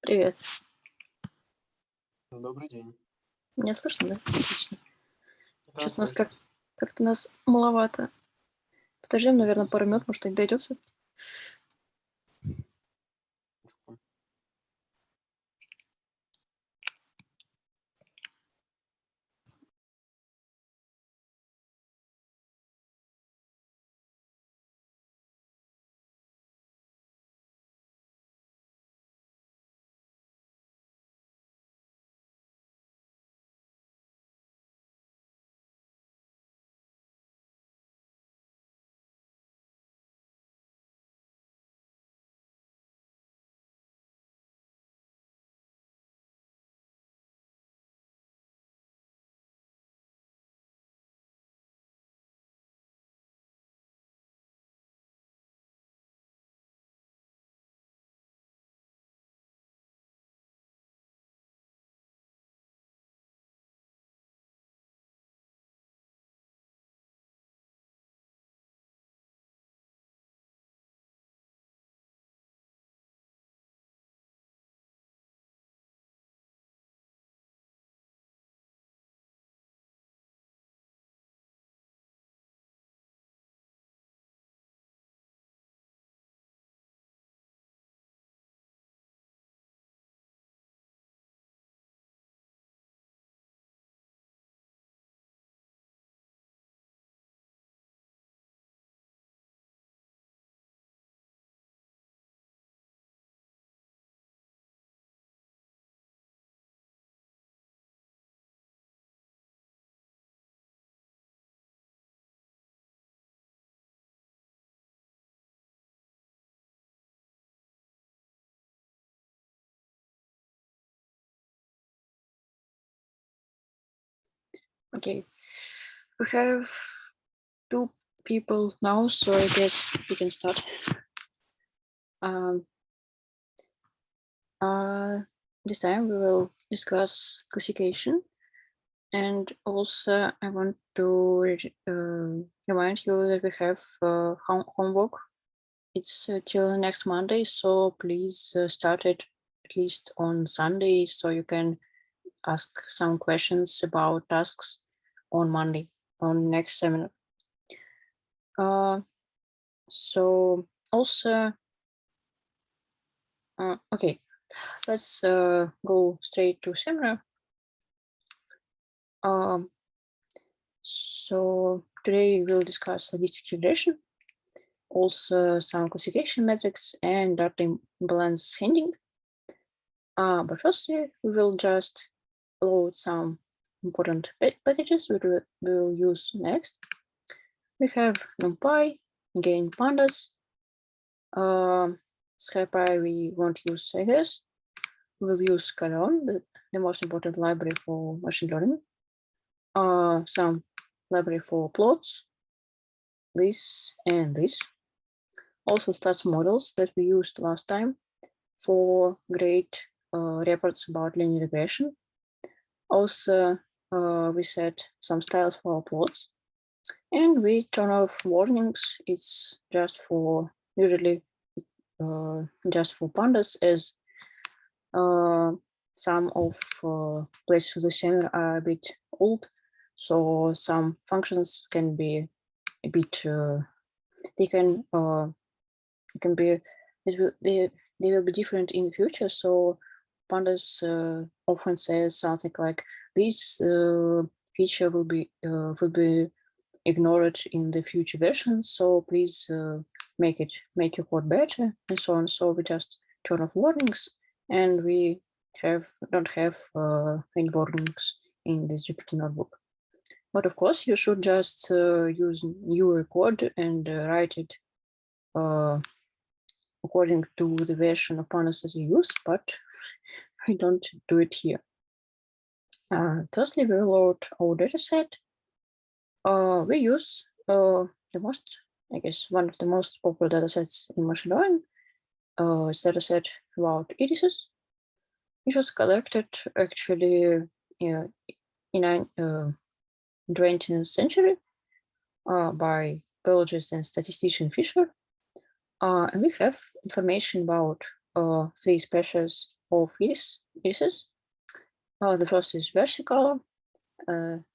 Привет. Добрый день. Меня слышно, да? Отлично. Да, Сейчас у нас слышно. как-то нас маловато. Подождем, наверное, пару минут, может, так дойдет всё-таки. Okay. We have 2 people now, so I guess we can start. This time we will discuss classification, and also I want to remind you that we have homework. It's till next Monday, so please start it at least on Sunday, so you can ask some questions about tasks on Monday, on next seminar. So also, okay, let's go straight to seminar. So today we will discuss logistic regression, also some classification metrics and data imbalance handling. But firstly, we will just load some important packages we will use next. We have NumPy, again pandas, SciPy we won't use, I guess. We will use Scalon, the most important library for machine learning. Some library for plots, this and this. Also stats models that we used last time for great reports about linear regression. Also, we set some styles for our plots, and we turn off warnings. It's just for usually just for pandas, as some of places of the seminar are a bit old, so some functions can be a bit they will be different in the future. So pandas often says something like this feature will be ignored in the future version, so please make your code better and so on. So we just turn off warnings, and we don't have any warnings in this GPT notebook. But of course, you should just use newer code and write it according to the version of pandas that you use, but I don't do it here. Thirdly, we load our dataset. We use the most, I guess, one of the most popular datasets in machine learning. It's dataset about irises. It was collected actually in the 20th century by biologist and statistician Fisher. And we have information about 3 species of irises. The first is versicolor,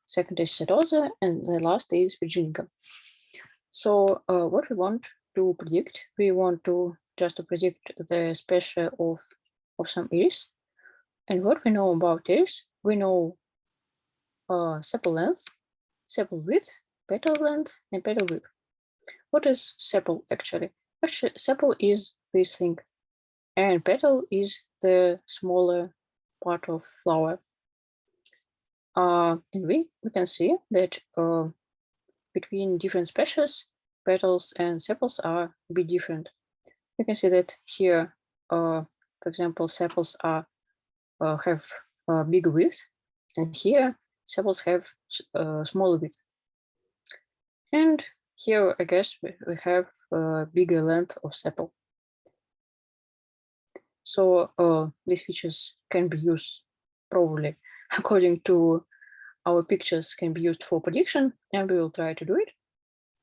second is sedosa, and the last is virginica. So what we want to predict, we want to just to predict the species of some iris. And what we know about iris, we know sepal length, sepal width, petal length, and petal width. What is sepal actually? Actually, sepal is this thing, and petal is the smaller part of flower. And we can see that between different species, petals and sepals are a bit different. You can see that here, for example, sepals have bigger width, and here sepals have smaller width. And here, I guess, we have bigger length of sepal. So these features can be used probably according to our pictures can be used for prediction, and we will try to do it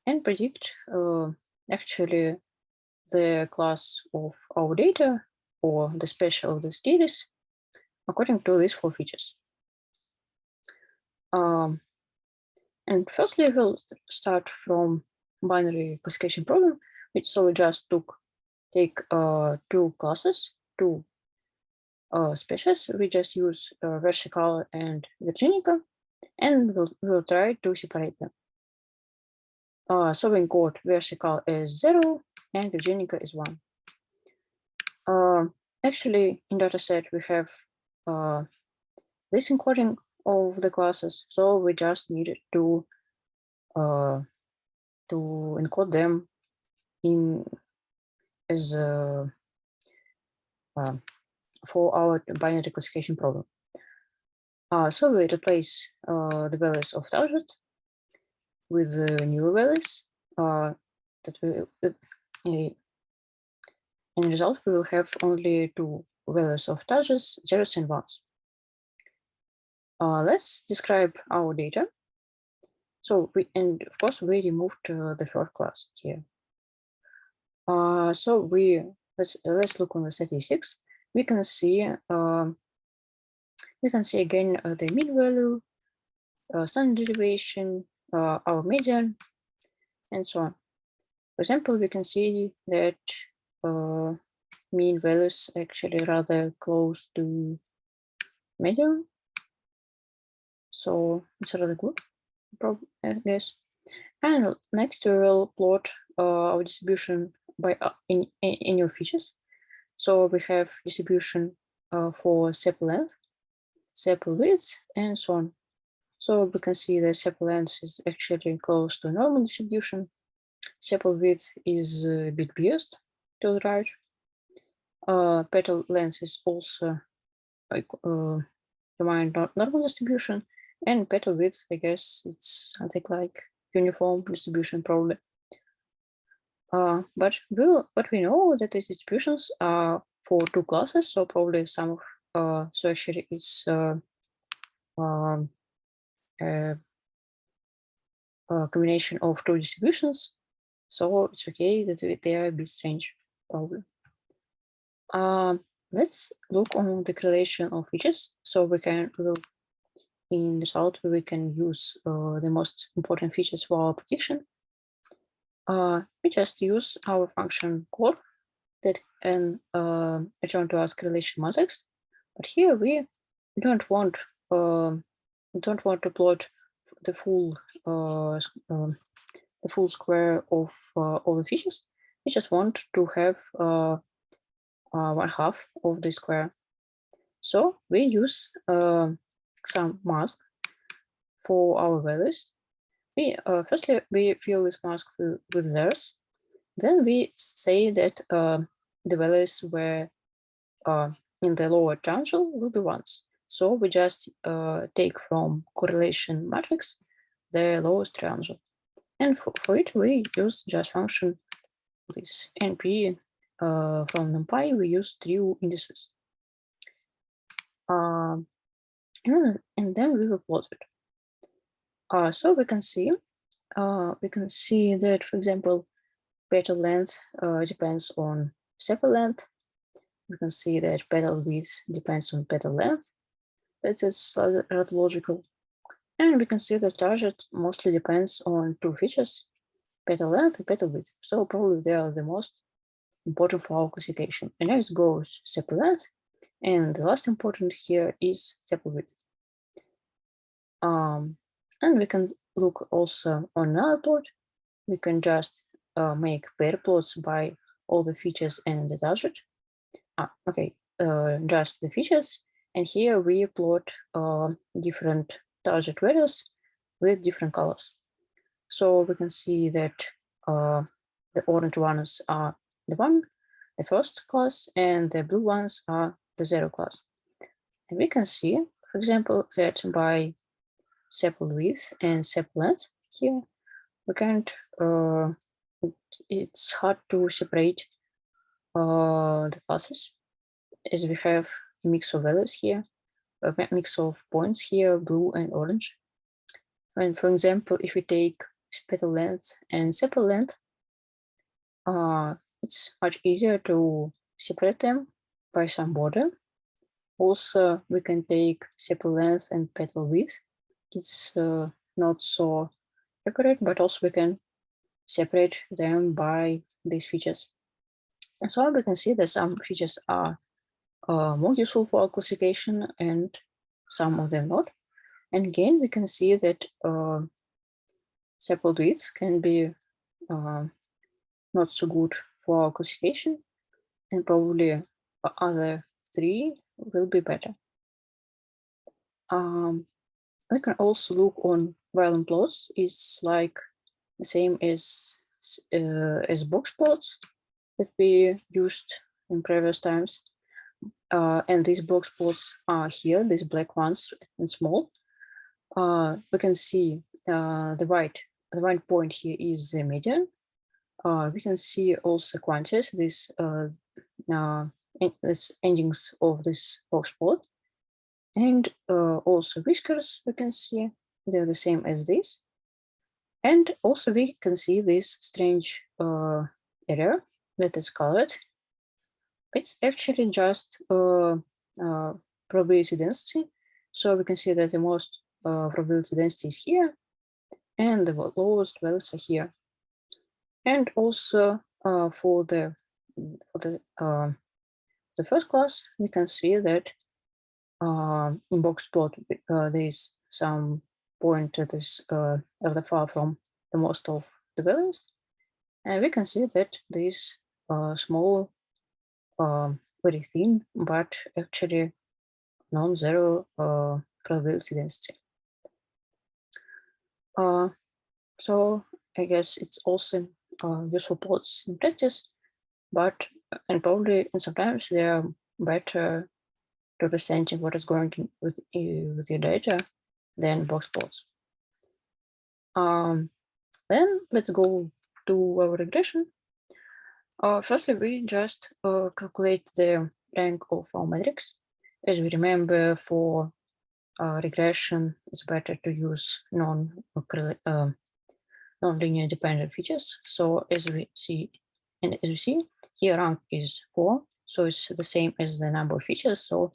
and predict actually the class of our data or the species of the iris according to these 4 features. And firstly, we'll start from binary classification problem. So we just take 2 classes, 2 species. We just use versicolor and virginica, and we'll try to separate them. So we encode versicolor as 0 and virginica is 1. Actually, in dataset we have this encoding of the classes, so we just needed to encode them in as for our binary classification problem. So we replace the values of target with the new values that we in result we will have only 2 values of targets, zeros and ones. Let's describe our data. So of course we removed the third class here. So let's look on the statistics. We can see again the mean value, standard deviation, our median, and so on. For example, we can see that mean values actually rather close to median. So it's really good, I guess. And next we will plot our distribution by in your features. So we have distribution for sepal length, sepal width, and so on. So we can see that sepal length is actually close to normal distribution. Sepal width is a bit biased to the right. Petal length is also normal distribution, and petal width, I guess it's something like uniform distribution probably. But we know that these distributions are for 2 classes, so probably some of so actually it's a combination of 2 distributions, so it's okay that they are a bit strange probably. Let's look on the correlation of features. So in the result we can use the most important features for our prediction. We just use our function core that can return to us correlation matrix. But here we don't want to plot the full square of all the features. We just want to have 1/2 of the square. So we use some mask for our values. Firstly we fill this mask with zeros. Then we say that the values were in the lower triangle will be ones. So we just take from correlation matrix the lowest triangle, and for it we use just function this np. From NumPy we use trio indices, and then we will plot it. So we can see that, for example, petal length depends on sepal length, we can see that petal width depends on petal length. That's rather logical. And we can see that target mostly depends on two features, petal length and petal width. So probably they are the most important for our classification. And next goes sepal length. And the last important here is sepal width. And we can look also on another plot. We can just make pair plots by all the features and the target. Just the features. And here we plot different target values with different colors. So we can see that the orange ones are the first class, and the blue ones are the zero class. And we can see, for example, that by sepal width and sepal length here, we can't, it's hard to separate the classes, as we have a mix of values here, a mix of points here, blue and orange. And for example, if we take petal length and sepal length, it's much easier to separate them by some border. Also, we can take sepal length and petal width. It's not so accurate, but also we can separate them by these features. And so we can see that some features are more useful for our classification and some of them not. And again, we can see that sepal width can be not so good for our classification, and probably other three will be better. We can also look on violin plots. It's like the same as box plots that we used in previous times. And these box plots are here, these black ones and small. We can see the white point here is the median. We can see also quantities, these endings of this box plot. And also whiskers, we can see they're the same as this. And also we can see this strange area that is colored. It's actually just probability density. So we can see that the most probability density is here, and the lowest values are here. And also for the first class, we can see that in box plot there is some point that is rather far from the most of the values, and we can see that there is small, very thin, but actually non-zero probability density. So I guess it's also useful plots in practice, and probably and sometimes they are better to understanding what is going on with your data than box plots. Then let's go to our regression. Firstly, we just calculate the rank of our matrix. As we remember, for regression, it's better to use non-linear dependent features. So as we see here, rank is 4, so it's the same as the number of features. So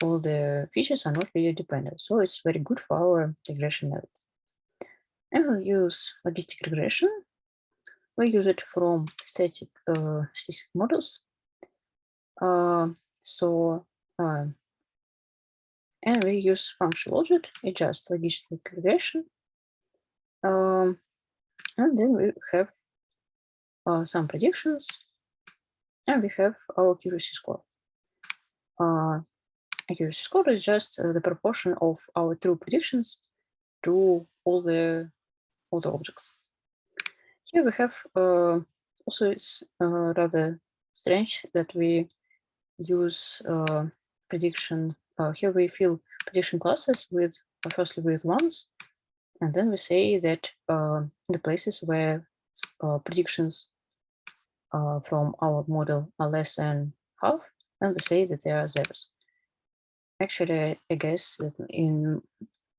all the features are not linear dependent. So it's very good for our regression method. And we'll use logistic regression. We use it from static models. And we use function logic, adjust logistic regression. And then we have some predictions, and we have our accuracy score. Accuracy score is just the proportion of our true predictions to all the objects. Here we have also it's rather strange that we use prediction. Here we fill prediction classes with firstly with ones, and then we say that the places where predictions from our model are less than half, and we say that they are zeros. Actually, I guess that in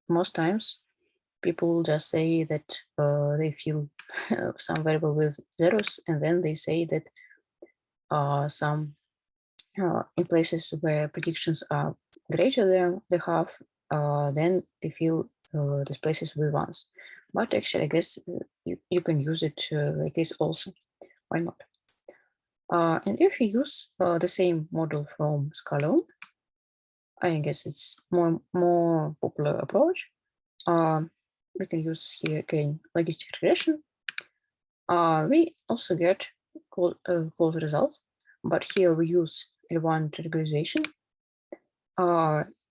most times people just say that they fill some variable with zeros, and then they say that some in places where predictions are greater than the half, then they fill these places with ones. But actually, I guess you can use it like this also. Why not? And if you use the same model from Scalone, I guess it's more popular approach. We can use here again logistic regression. We also get close results, but here we use L1 regularization.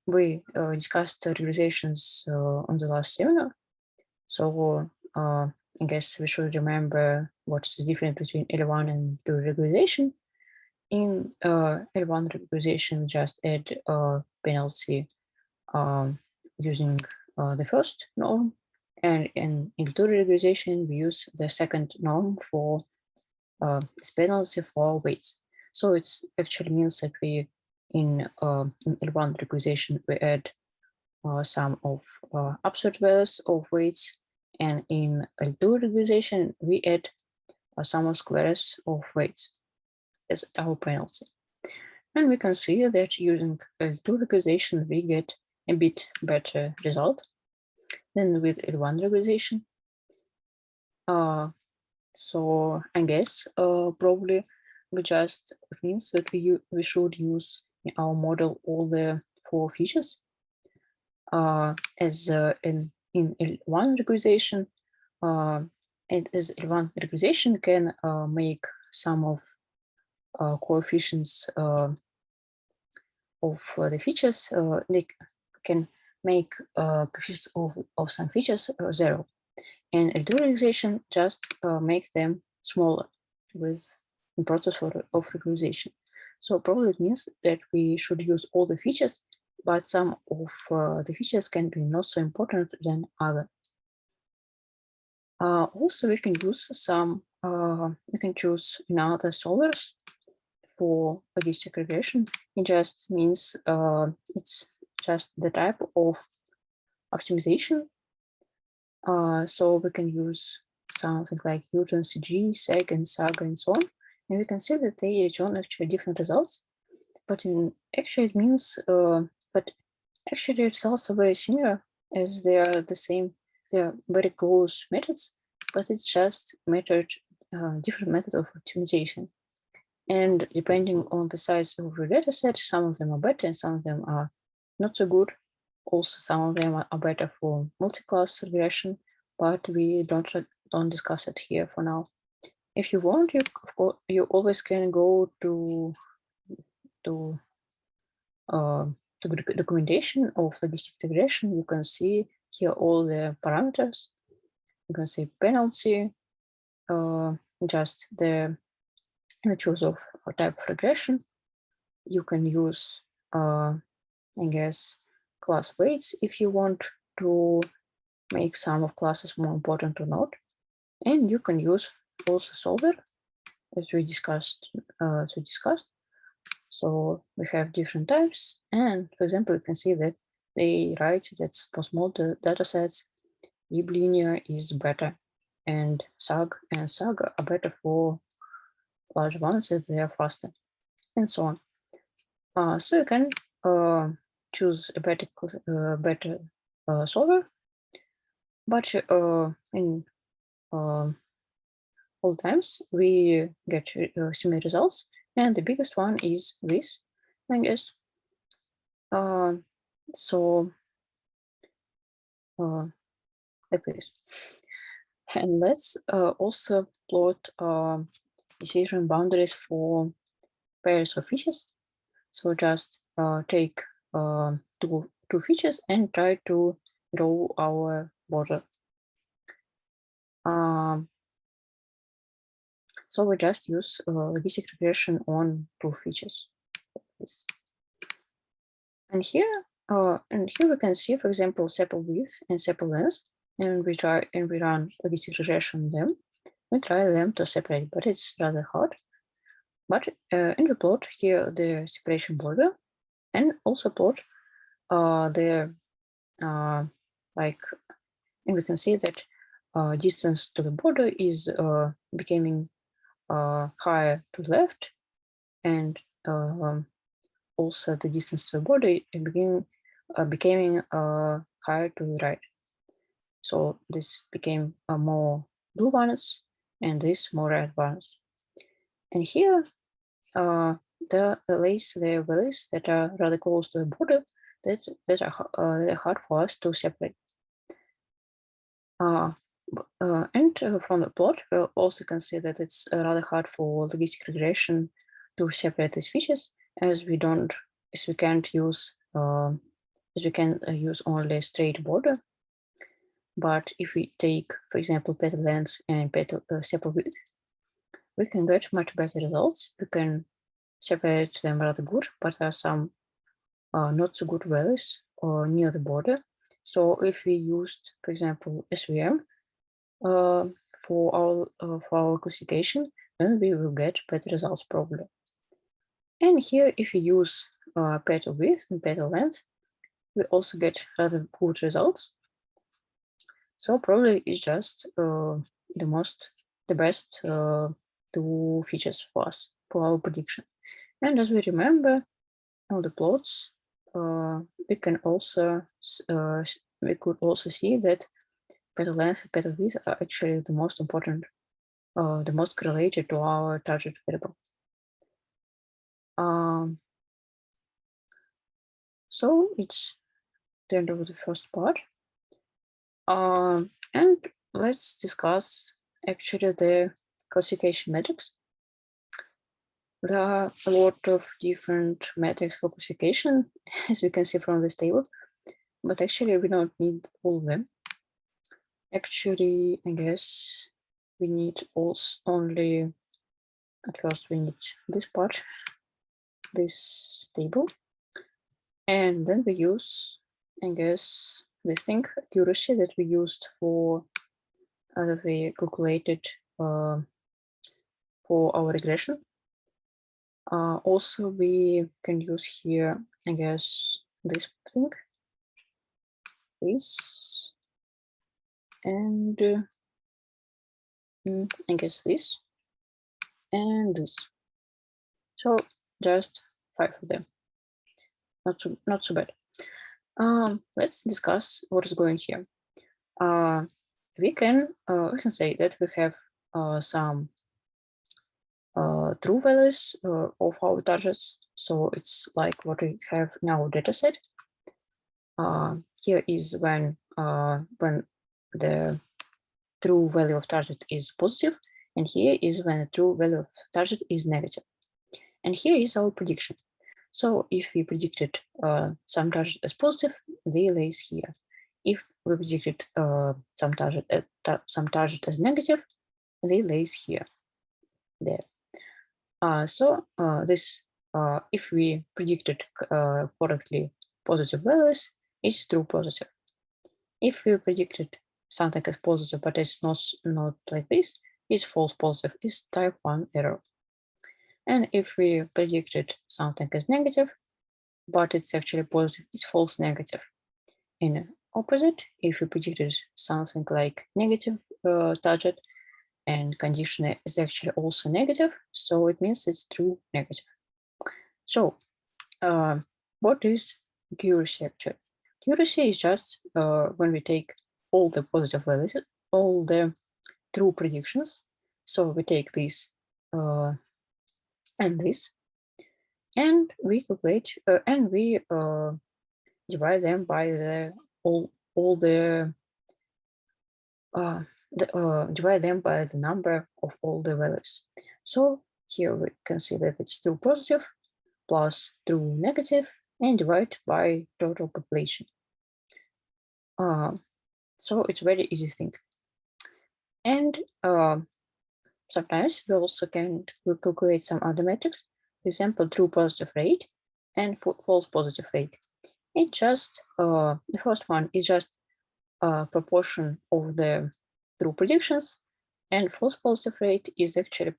We discussed the regularization on the last seminar, so I guess we should remember what's the difference between L1 and L2 regularization. In L1 regularization, we just add penalty using the first norm, and in L2 regularization, we use the second norm for this penalty for weights. So it actually means that we in L1 regularization we add some of absolute values of weights, and in L2 regularization we add sum of squares of weights as our penalty. And we can see that using L2 regularization we get a bit better result than with L1 regularization. So I guess probably we just means that we should use in our model all the 4 features as in L1 regularization. And as L1 regularization can make some of coefficients of the features. They can make coefficients of some features 0. And L2 regularization just makes them smaller with the process of regularization. So probably it means that we should use all the features, but some of the features can be not so important than other. Also, we can use some, we can choose another solvers for logistic regression. It just means it's just the type of optimization. So we can use something like Newton CG, SEG, and SAGA, and so on. And we can see that they return actually different results. But actually it means, but actually the results are very similar as they are the same. They are very close methods, but it's just different method of optimization. And depending on the size of your data set, some of them are better and some of them are not so good. Also, some of them are better for multi-class regression, but we don't discuss it here for now. If you want, you always can go to documentation of logistic regression. You can see here all the parameters. You can see penalty, just the choice of type of regression. You can use, I guess, class weights if you want to make some of classes more important or not. And you can use also solver, as we discussed. So we have different types, and for example, you can see that they write that for small data sets, linear is better, and SAG and SAG are better for large ones as they are faster, and so on. So you can choose a better solver, but in all times we get similar results, and the biggest one is this, I guess. So like this. And let's also plot decision boundaries for pairs of features. So just take two features and try to draw our border. So we just use logistic regression on 2 features. And here we can see, for example, sepal width and sepal length, and we run logistic regression on them. We try them to separate, but it's rather hard. But and we plot here the separation border, and also plot the and we can see that distance to the border is becoming higher to the left, and also the distance to the border became higher to the right. So this became more blue ones and this more red ones. And here the values that are rather close to the border that are hard for us to separate. And from the plot, we also can see that it's rather hard for logistic regression to separate these features, as we can use only a straight border. But if we take, for example, petal length and petal sepal width, we can get much better results. We can separate them rather good, but there are some not so good values near the border. So if we used, for example, SVM for our classification, then we will get better results probably. And here, if we use petal width and petal length, we also get rather good results. So probably it's just the best two features for us for our prediction. And as we remember on the plots, we could also see that petal length and petal width are actually the most important, the most correlated to our target variable. So it's the end of the first part. And let's discuss actually the classification metrics. There are a lot of different metrics for classification, as we can see from this table, but actually we don't need all of them. Actually, I guess we need only, at first we need this part, this table, and then we use, I guess, this thing, accuracy, that we used for, that we calculated for our regression. Also, we can use here, I guess, this thing, this, and I guess this, and this. So just 5 of them. Not so bad. Let's discuss what is going here. We can say that we have some true values of our targets. So it's like what we have in our data set. Here is when the true value of target is positive, and here is when the true value of target is negative. And here is our prediction. So if we predicted some target as positive, they lays here. If we predicted some target as negative, they lays here, there. If we predicted correctly positive values, it's true positive. If we predicted something as positive, but it's not like this, it's false positive, it's type 1 error. And if we predicted something as negative, but it's actually positive, it's false negative. In opposite, if we predicted something like negative target and condition is actually also negative, so it means it's true negative. So what is accuracy actually? Accuracy is just when we take all the positive values, all the true predictions. So we take this and this, and we calculate and we divide them by divide them by the number of all the values. So here we can see that it's true positive plus true negative and divide by total population. So it's a very easy thing. And sometimes we also can calculate some other metrics, for example, true positive rate and false positive rate. It's just, the first one is just a proportion of the true predictions, and false positive rate is actually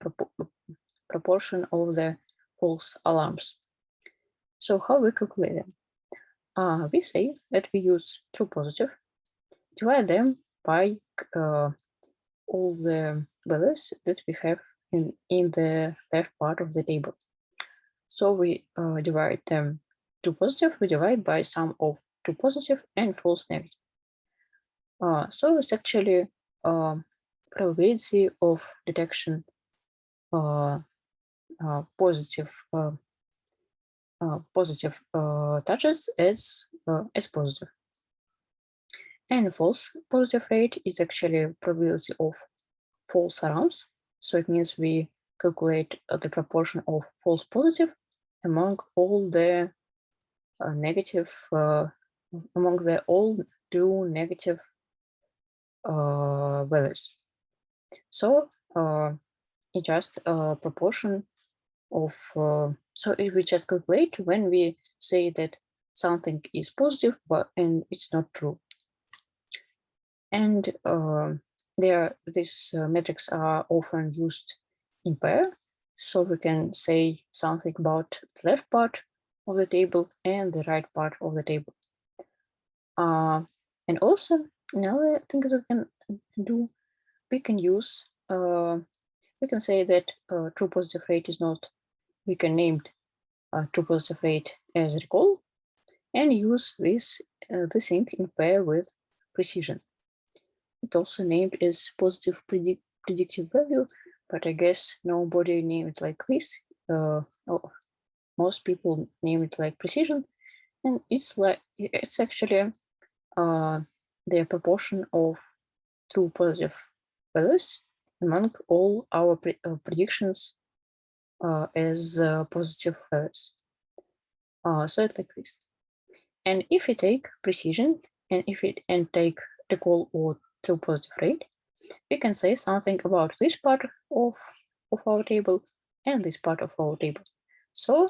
proportion of the false alarms. So how we calculate them? We say that we use true positive, divide them by all the values that we have in the left part of the table. So we divide them to positive, we divide by sum of true positive and false negative. So it's actually probability of detection positive touches as positive. And false positive rate is actually probability of false alarms. So it means we calculate the proportion of false positive among all the negative, among the all true negative values. So it's just a proportion of, so if we just calculate when we say that something is positive, and it's not true. And these metrics are often used in pair. So we can say something about the left part of the table and the right part of the table. And also, another thing we can do, we can use, we can say that true positive rate is not, we can name true positive rate as recall and use this thing in pair with precision. It also named as positive predictive value, but I guess nobody named it like this. Most people name it like precision, and it's actually the proportion of true positive values among all our predictions as positive values. So it's like this. And if we take precision and take recall or true positive rate, we can say something about this part of our table and this part of our table. So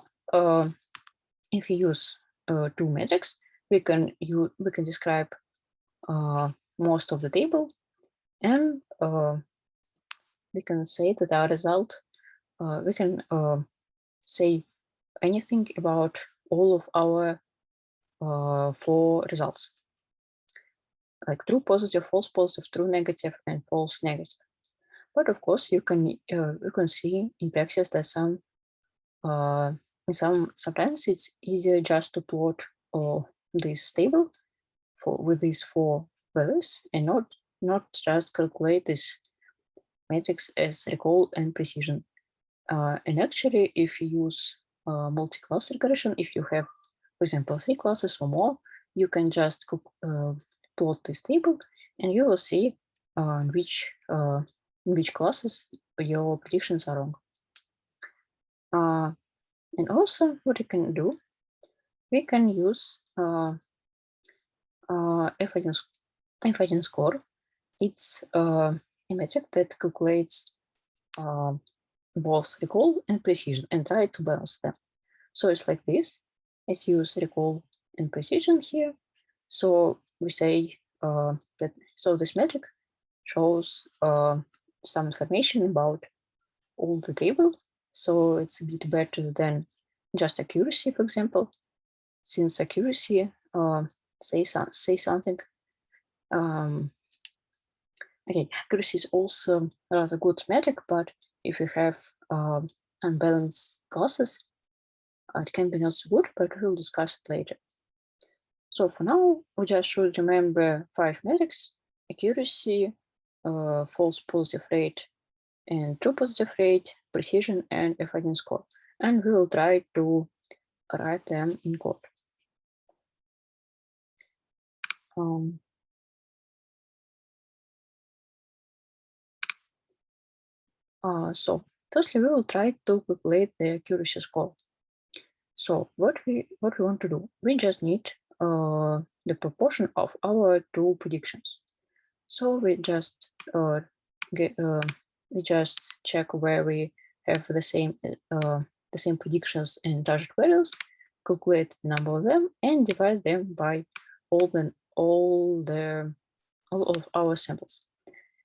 if we use two metrics, we can describe most of the table, and we can say that our result, we can say anything about all of our 4 results, like true positive, false positive, true negative, and false negative. But of course, you can see in practice that sometimes it's easier just to plot this table with these 4 values and not just calculate this matrix as recall and precision. And actually, if you use multi-class regression, if you have, for example, 3 classes or more, you can just plot this table, and you will see in which classes your predictions are wrong. And also, what you can do, we can use F1 score. It's a metric that calculates both recall and precision and try to balance them. So it's like this. It uses recall and precision here. So we say that this metric shows some information about all the table. So it's a bit better than just accuracy, for example, since accuracy say something. Okay, accuracy is also a rather good metric, but if you have unbalanced classes, it can be not so good, but we'll discuss it later. So for now, we just should remember 5 metrics: accuracy, false positive rate, and true positive rate, precision, and F1 score. And we will try to write them in code. So firstly, we will try to calculate the accuracy score. So what we want to do, we just need the proportion of our true predictions. So we just check where we have the same predictions and target values, calculate the number of them, and divide them by all of our samples.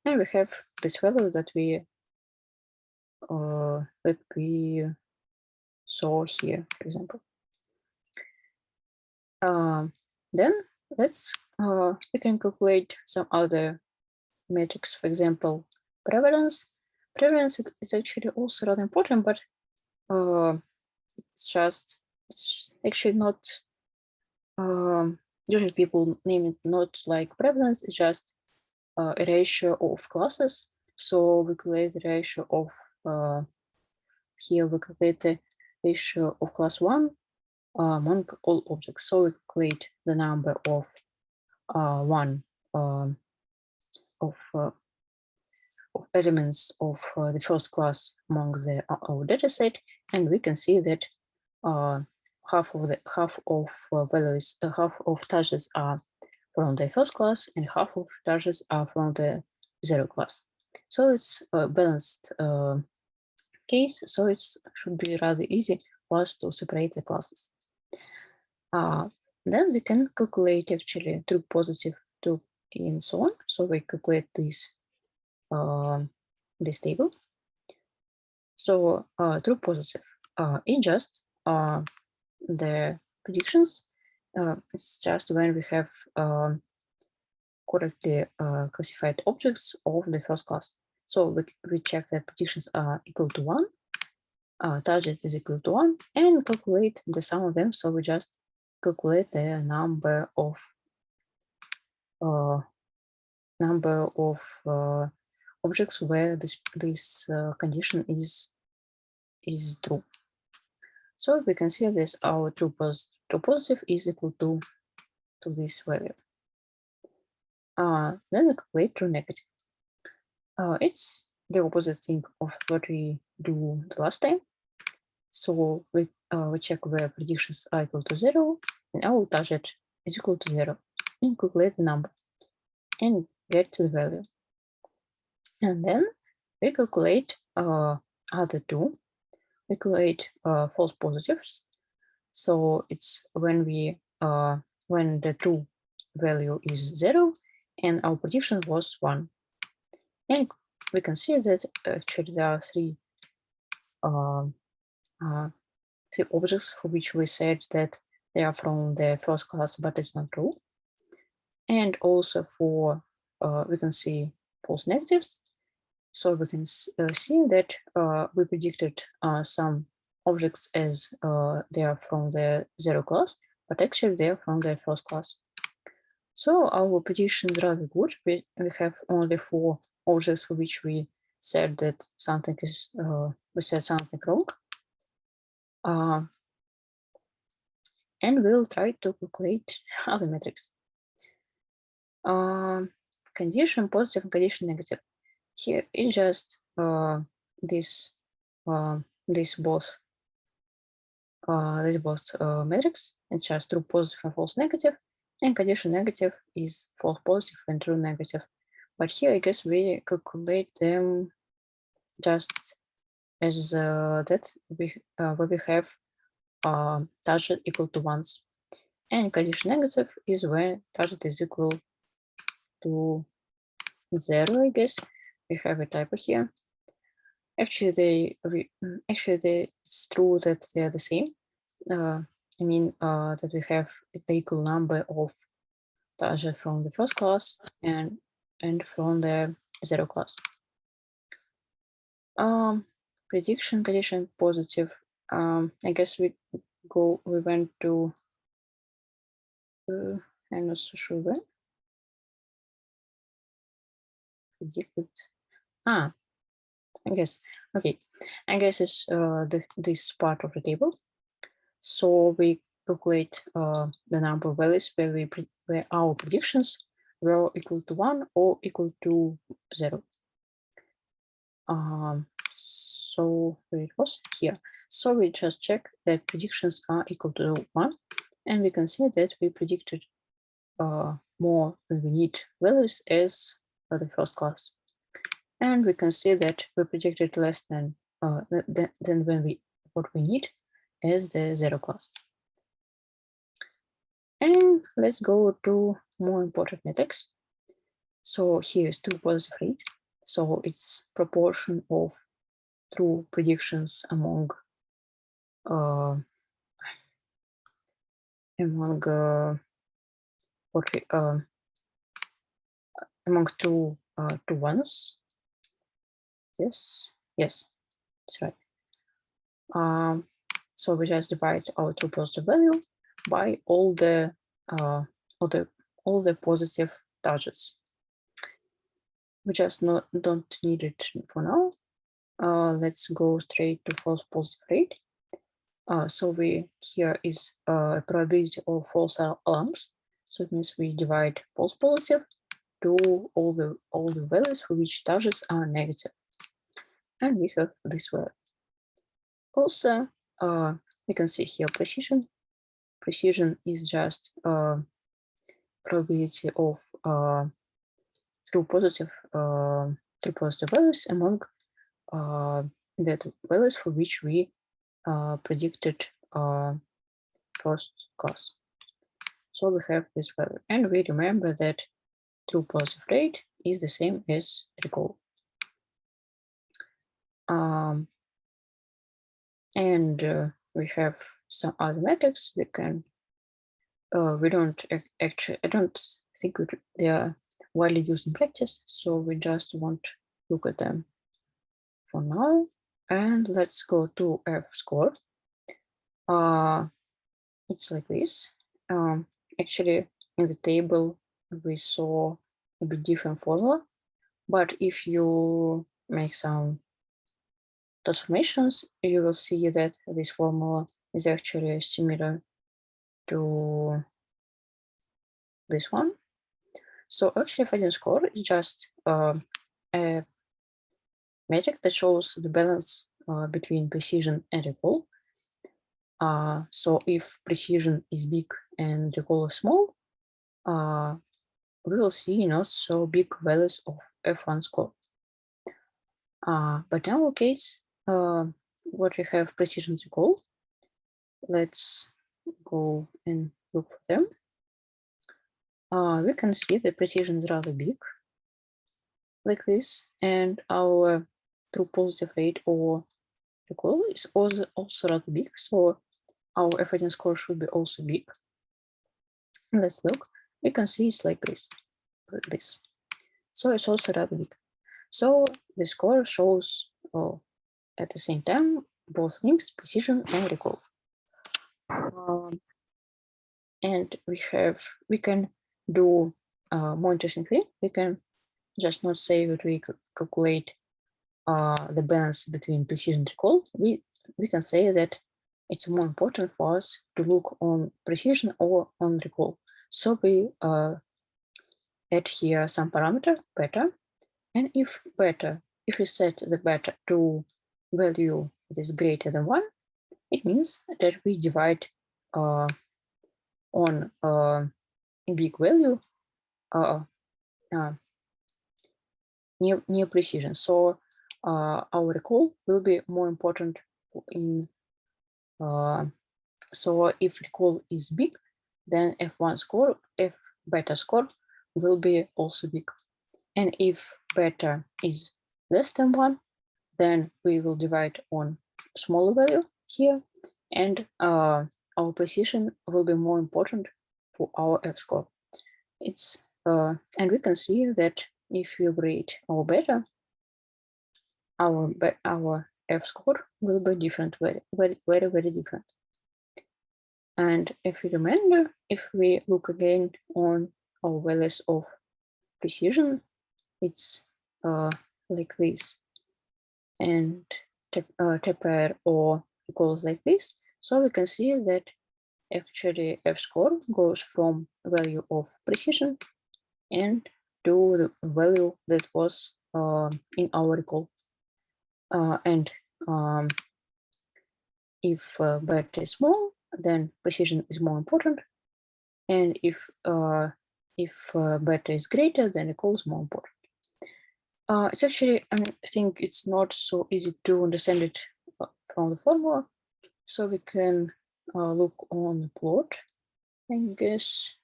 And we have this value that we saw here, for example. Then we can calculate some other metrics, for example, prevalence. Prevalence is actually also rather important, but it's actually not, usually people name it not like prevalence, it's just a ratio of classes. So we calculate the ratio of, here we calculate the ratio of class 1 among all objects. So we calculate the number of of elements of the first class among our data set, and we can see that half of targets are from the first class and half of targets are from the zero class. So it's a balanced case, so it should be rather easy for us to separate the classes. Then we can calculate actually true, positive, true, and so on. So we calculate this table. So true, positive is just the predictions. It's just when we have correctly classified objects of the first class. So we check that predictions are equal to 1, target is equal to 1, and calculate the sum of them. So we just calculate the number of objects where this condition is true. So we can see this our true positive is equal to this value. Then we calculate true negative. It's the opposite thing of what we do the last time. So we check where predictions are equal to 0 and our target is equal to 0, and calculate the number and get to the value. And then we calculate other two. We calculate false positives. So it's when the true value is 0 and our prediction was 1. And we can see that actually there are three objects for which we said that they are from the first class, but it's not true. And also for we can see false negatives. So we can see that we predicted some objects as they are from the zero class, but actually they are from the first class. So our prediction is rather good. We have only 4 objects for which we said that something is we said something wrong. And we'll try to calculate other metrics. Condition positive and condition negative. Here is just these both metrics. It's just true positive and false negative, and condition negative is false positive and true negative. But here I guess we calculate them just as that where we have target equal to 1, and condition negative is where target is equal to 0. I guess we have a typo here. Actually, it's true that they are the same. I mean that we have the equal number of target from the first class and from the zero class. Prediction condition positive. I guess we went to I'm not so sure when. Predicted. I guess okay. I guess it's this part of the table. So we calculate the number of values where our predictions were equal to 1 or equal to 0. So where it was here. So we just check that predictions are equal to 1, and we can see that we predicted more than we need values as the first class, and we can see that we predicted less than what we need as the zero class. And let's go to more important metrics. So here is true positive rate. So it's proportion of true predictions among among two ones. Yes, that's right. So we just divide our true positive value by all the positive targets. We just don't need it for now. Let's go straight to false positive rate. So here is a probability of false alarms. So it means we divide false positive to all the values for which targets are negative, and we have this value. Also, we can see here precision. Precision is just probability of true positive values among that values for which we predicted first class. So we have this value, and we remember that true positive rate is the same as recall. And we have some other metrics. We can we don't actually, I don't think they are widely used in practice, so we just won't look at them for now. And let's go to F-score. It's like this. Actually, in the table, we saw a bit different formula, but if you make some transformations, you will see that this formula is actually similar to this one. So actually, F score is just a metric that shows the balance between precision and recall. So if precision is big and recall is small, we will see not so big values of F1 score. But in our case, what we have precision recall. Let's go and look for them. We can see the precision is rather big, like this, and our true positive rate or recall is also rather big. So our F1 score should be also big. Let's look. We can see it's like this. So it's also rather big. So the score shows at the same time both things, precision and recall. And we can do more interesting thing. We can just not say that we calculate the balance between precision and recall. We can say that it's more important for us to look on precision or on recall. So we add here some parameter beta, and if we set the beta to value that is greater than 1, it means that we divide on a big value near precision. So our recall will be more important in so if recall is big, then F1 score, F beta score will be also big. And if beta is less than 1, then we will divide on smaller value here, and our precision will be more important for our F score. It's and we can see that if you grade our beta, our F score will be different, very different. And if you remember, if we look again on our values of precision, it's like this, and taper or goes like this. So we can see that actually F score goes from value of precision and to the value that was in our recall. And if beta is small, then precision is more important. And if beta is greater, then recall is more important. It's actually, I think it's not so easy to understand it from the formula. So we can look on the plot, I guess.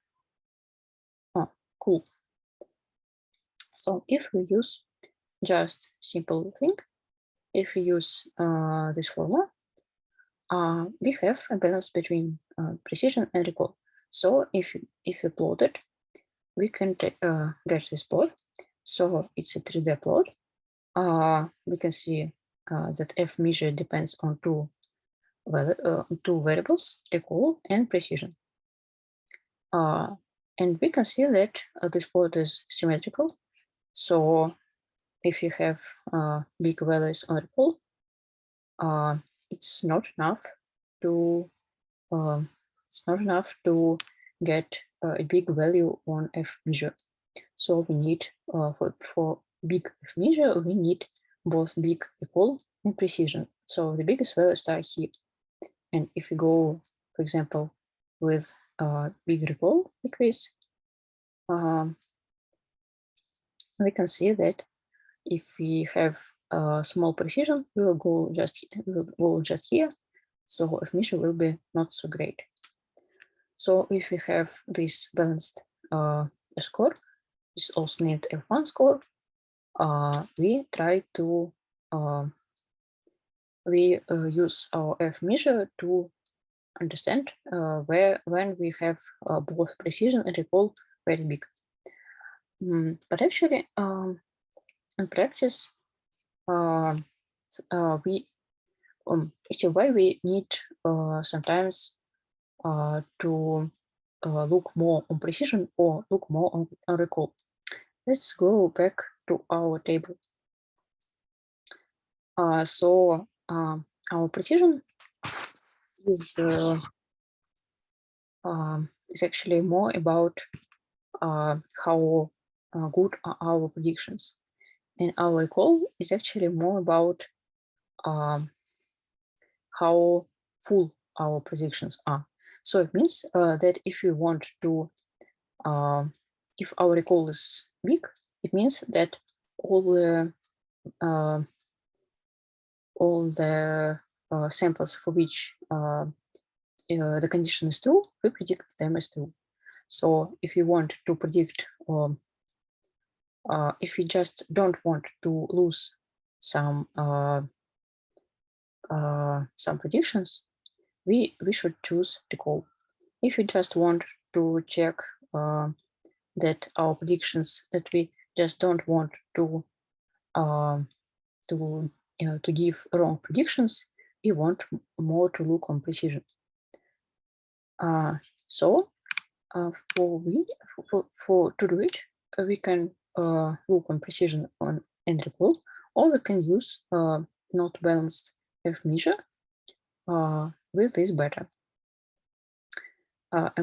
Oh, cool. So if we use just simple thing, if we use this formula, we have a balance between precision and recall. So if you plot it, we can get this plot. So it's a 3D plot. We can see that F measure depends on two two variables, recall and precision. And we can see that this plot is symmetrical. So if you have big values on recall, it's not enough to get a big value on F measure. So we need for big F measure, we need both big recall and precision. So the biggest values are here. And if we go, for example, with big recall like this, we can see that if we have small precision, we will go just here. So F measure will be not so great. So if we have this balanced score, is also named F1 score, we try to use our F measure to understand when we have both precision and recall very big. But actually, in practice, actually why we need sometimes to look more on precision or look more on recall. Let's go back to our table. So our precision is actually more about how good are our predictions, and our recall is actually more about how full our predictions are. So it means that if we want to, if our recall is big, it means that all the samples for which the condition is true, we predict them as true. So if you want to predict, if you just don't want to lose some predictions, we should choose recall. If you just want to check that our predictions, that we just don't want to give wrong predictions, we want more to look on precision. So to do it, we can look on precision and recall, or we can use not balanced F measure with this beta. And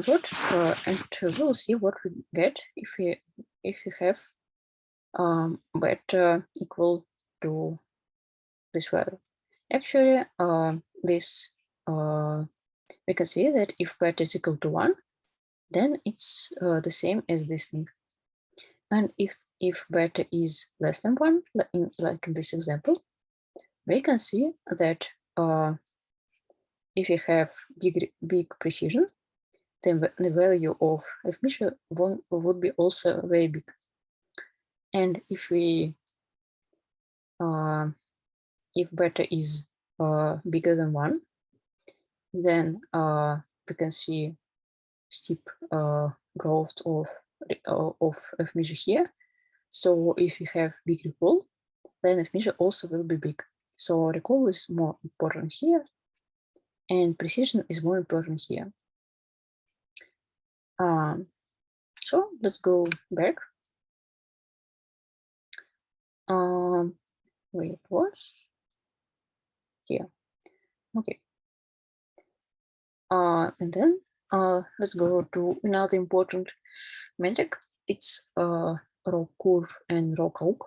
we'll see what we get if we have beta equal to this value. Actually, this we can see that if beta is equal to 1, then it's the same as this thing. And if beta is less than 1, like in this example, we can see that if you have big precision, then the value of F measure would be also very big. And if we if beta is bigger than 1, then we can see steep growth of F measure here. So if you have big recall, then F measure also will be big. So recall is more important here, and precision is more important here. So let's go back. Where it was here. Okay. And then let's go to another important metric. It's ROC curve and ROC log.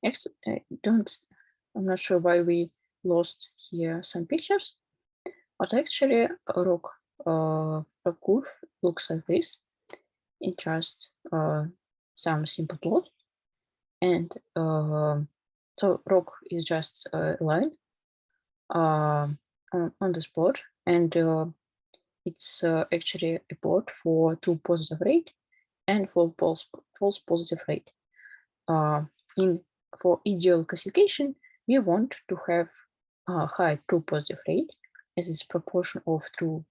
Next, I'm not sure why we lost here some pictures, but actually ROC curve looks like this. It's just some simple plot, and so ROC is just a line on this plot, and it's actually a plot for true positive rate and for false positive rate. For ideal classification, we want to have a high true positive rate as its proportion of true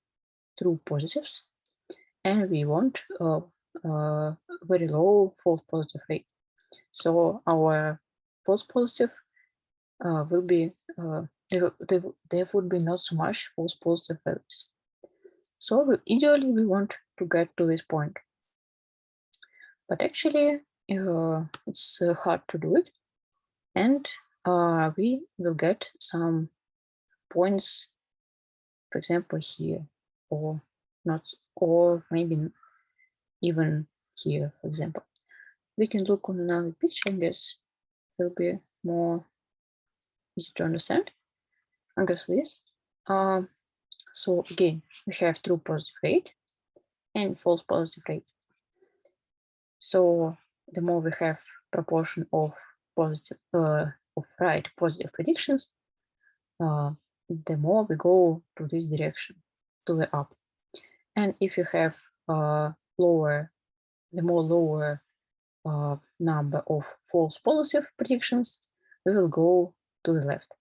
positives, and we want very low false positive rate. So our false positive will be there would be not so much false positive values. So ideally we want to get to this point, but actually it's hard to do it, and we will get some points, for example here, or not, or maybe even here, for example. We can look on another picture, I guess will be more easy to understand. I guess this. So again, we have true positive rate and false positive rate. So the more we have proportion of positive of right positive predictions, the more we go to this direction, to the up. And if you have the more lower number of false positive predictions, we will go to the left.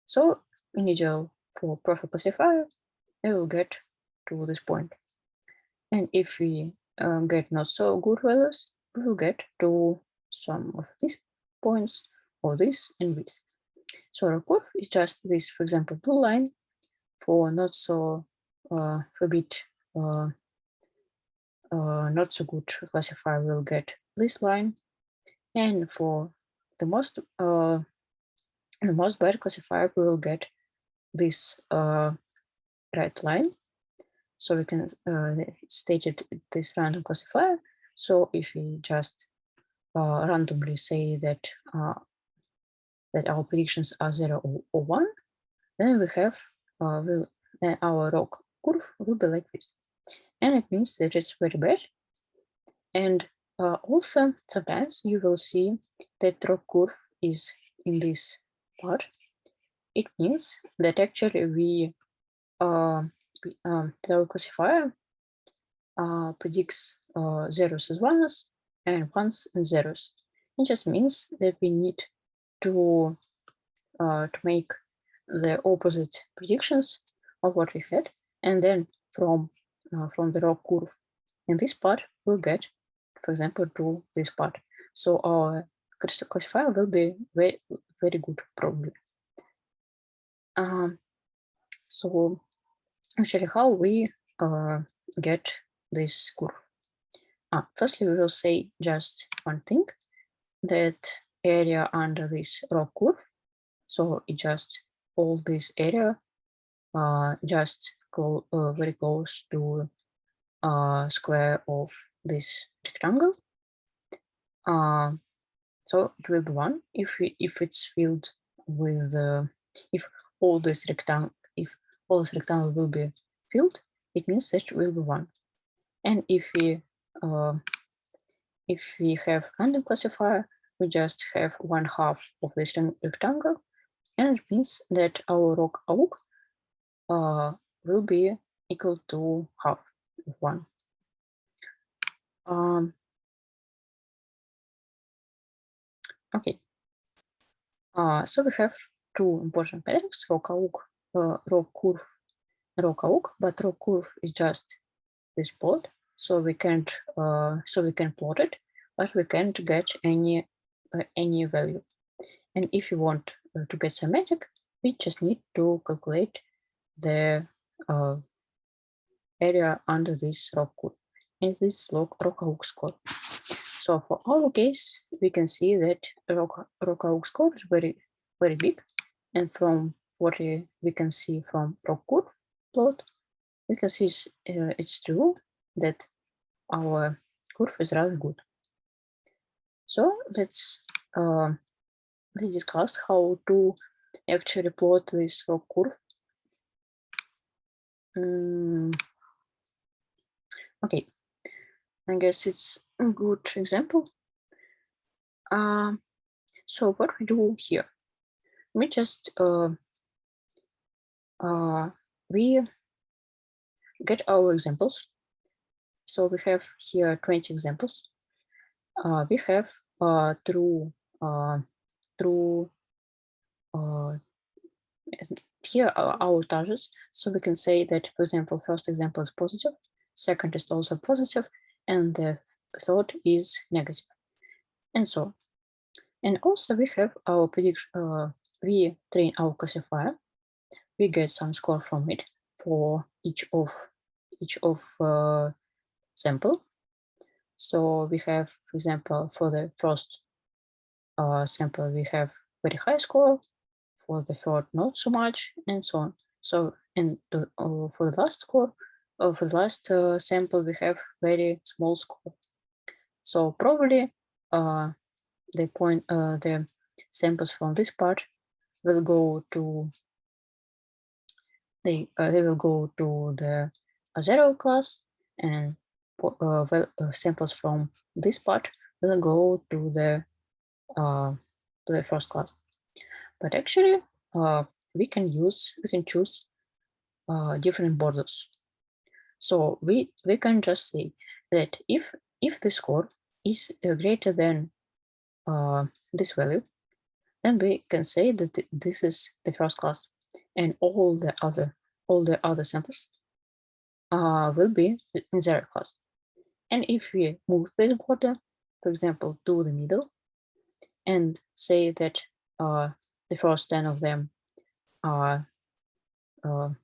So in ideal for perfect classifier, we will get to this point. And if we get not so good values, we will get to some of these points, or this and this. So our curve is just this, for example, blue line. For not so for a bit not so good classifier, we'll get this line, and for the most bad classifier, we will get this right line. So we can stated this random classifier. So if we just randomly say that that our predictions are 0 or 1, then we have then our ROC curve will be like this, and it means that it's very bad. And also sometimes you will see that ROC curve is in this part. It means that actually our classifier predicts zeros as ones and ones and zeros. It just means that we need to make the opposite predictions of what we had, and then from the ROC curve in this part we'll get, for example, to this part. So our classifier will be very, very good probably. So actually, how we get this curve? Firstly, we will say just one thing, that area under this ROC curve, so it just all this area just very close to square of this rectangle. So it will be 1 if it's filled with if all this rectangle will be filled, it means that it will be 1. And if we have random classifier, we just have 1/2 of this rectangle, and it means that our ROC will be equal to half of 1. Okay. So we have two important patterns: ROC curve, but ROC curve is just this plot, so we can plot it, but we can't get any value. And if you want to get symmetric, we just need to calculate the area under this ROC curve, and this ROC score. So for our case, we can see that ROC score is very, very big, and from what we can see from ROC curve plot, we can see it's true that our curve is rather good. So let's discuss how to actually plot this ROC curve. Okay, I guess it's a good example. So what we do here, we just we get our examples. So we have here 20 examples. We have true here are our targets. So we can say that, for example, first example is positive, second is also positive, and the third is negative, and so And also we have our prediction. We train our classifier. We get some score from it for each of sample. So we have, for example, for the first sample, we have very high score. For the third, not so much, and so on. So, and for the last score, for the last sample, we have very small score. So probably the samples from this part will go to they will go to the 0 class, and samples from this part will go to the first class. But actually, we can choose different borders. So we can just say that if the score is greater than this value, then we can say that this is the first class, and all the other samples will be in 0 class. And if we move this border, for example, to the middle, and say that the first 10 of them are in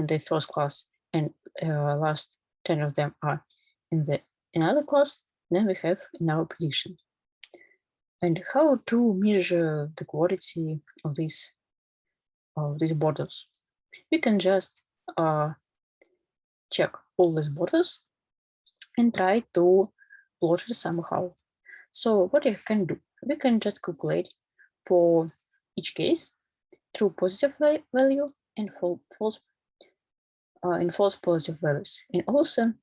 the first class, and last 10 of them are in another class, then we have in our prediction. And how to measure the quality of these borders? We can just check all these borders and try to plot it somehow. So what we can do, we can just calculate for each case true positive value and false positive values, and also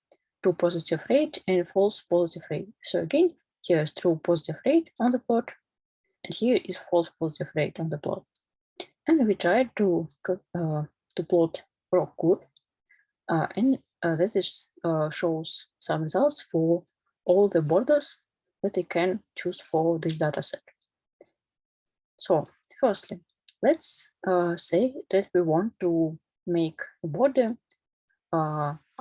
true positive rate and false positive rate. So again, here is true positive rate on the plot, and here is false positive rate on the plot. And we try to plot row curve, and that is shows some results for all the borders that we can choose for this data set. So firstly, let's say that we want to make a border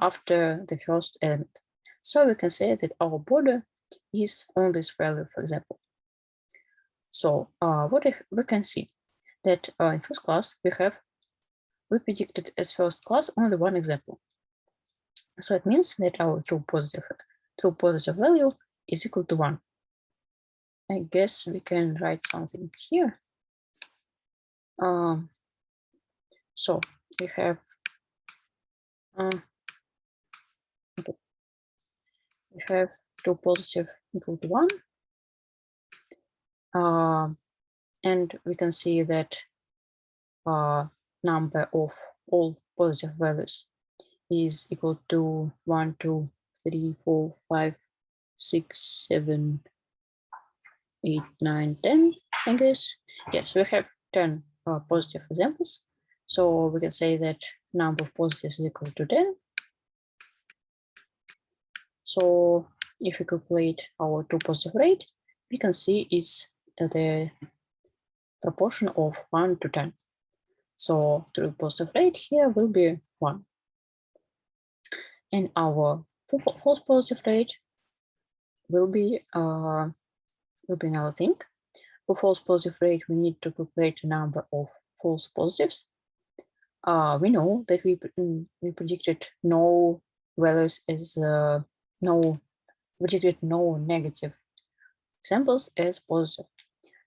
after the first element. So we can say that our border is on this value, for example. So what we can see that in first class we predicted as first class only one example. So it means that our true positive value is equal to 1. I guess we can write something here. So we have okay. We have true positive equal to 1, and we can see that number of all positive values is equal to 1, 2, 3, 4, 5, 6, 7, 8, 9, 10, I guess. Yes, we have 10 positive examples. So we can say that number of positives is equal to 10. So if we calculate our true positive rate, we can see it's the proportion of 1 to 10. So true positive rate here will be 1. And our false positive rate will be another thing. For false positive rate, we need to calculate the number of false positives. We know that we predicted no values as predicted no negative samples as positive.